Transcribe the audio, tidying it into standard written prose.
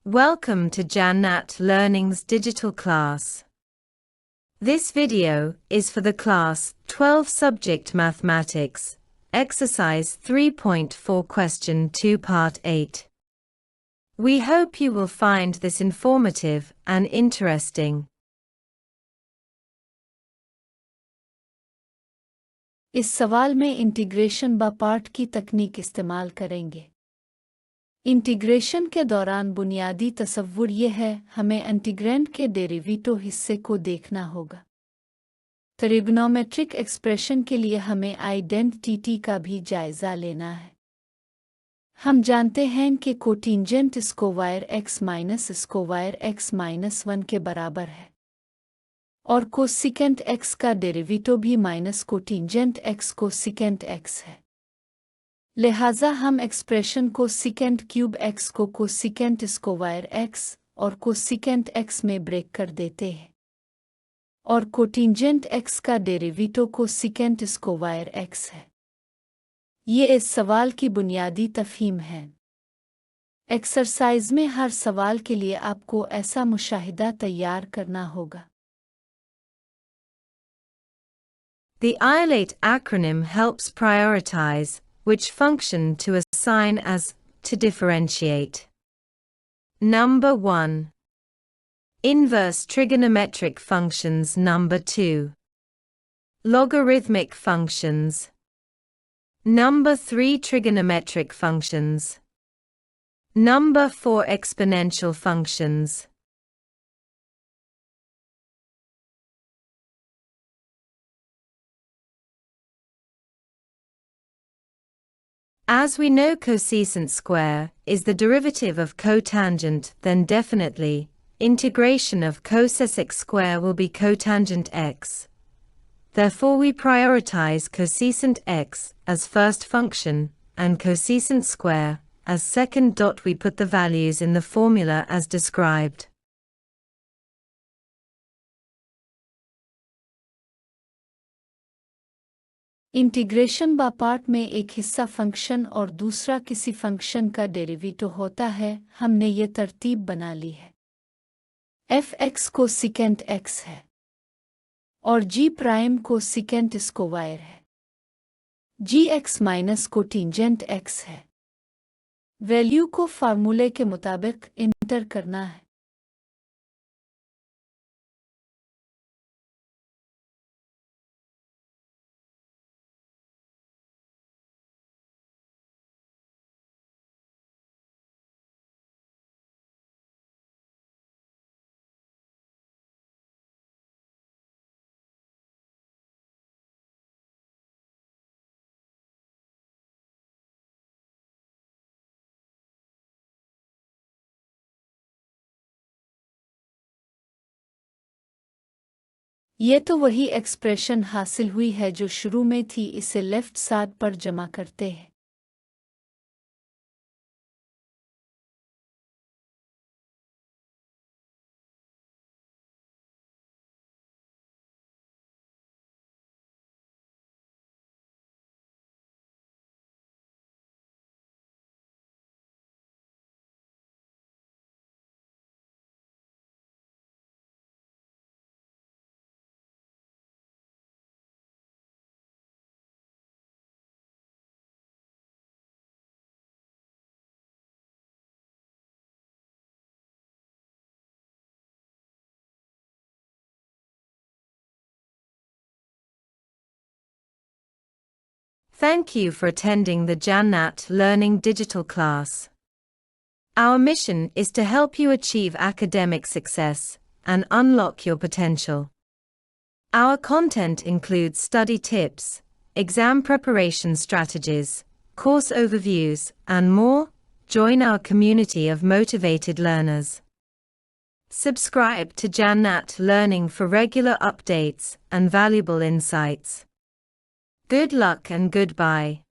Welcome to Jannat Learning's digital class. This video is for the class 12 subject Mathematics, exercise 3.4 question 2 part 8. We hope you will find this informative and interesting. इस सवाल में integration व part की तकनीक इस्तेमाल करेंगे। Integration के दौरान बुनियादी तसव्वुर ये है, हमें इंटीग्रैंड के डेरिवेटिव हिस्से को देखना होगा। ट्रिग्नोमेट्रिक एक्सप्रेशन के लिए हमें आइडेंटिटी का भी जायज़ा लेना है। हम जानते हैं कि cotangent square x minus square x minus 1 के बराबर है और कोसिकेंट x का डेरिवेटिव भी minus cotangent x cosecant x है। लिहाजा हम एक्सप्रेशन कोसिकेंट क्यूब x को कोसिकेंट स्क्वायर x और कोसिकेंट x में ब्रेक कर देते हैं और कोटिंजेंट x का डेरिवेटिव कोसिकेंट स्क्वायर x है। ये इस सवाल की बुनियादी तफहीम है। एक्सरसाइज में हर सवाल के लिए आपको ऐसा मुशाहिदा तैयार करना होगा। The ILATE acronym helps prioritize which function to assign as to differentiate. Number 1. Inverse trigonometric functions. Number 2. Logarithmic functions. Number 3. Trigonometric functions. Number 4. Exponential functions. As we know cosecant square is the derivative of cotangent, then definitely, integration of cosec square will be cotangent x. Therefore we prioritize cosecant x as first function and cosecant square as second. We put the values in the formula as described. Integration व part में एक हिस्सा function और दूसरा किसी function का derivative होता है। हमने ये तरतीब बना ली है। f(x) कोसिकेंट x है और g' कोसिकेंट स्क्वायर है। gx माइनस कोटिंजेंट x है। वैल्यू को फार्मूले के मुताबिक इंटर करना है। ये तो वही एक्सप्रेशन हासिल हुई है जो शुरू में थी। इसे लेफ्ट साइड पर जमा करते हैं। Thank you for attending the Jannat Learning digital class. Our mission is to help you achieve academic success and unlock your potential. Our content includes study tips, exam preparation strategies, course overviews, and more. Join our community of motivated learners. Subscribe to Jannat Learning for regular updates and valuable insights. Good luck and goodbye.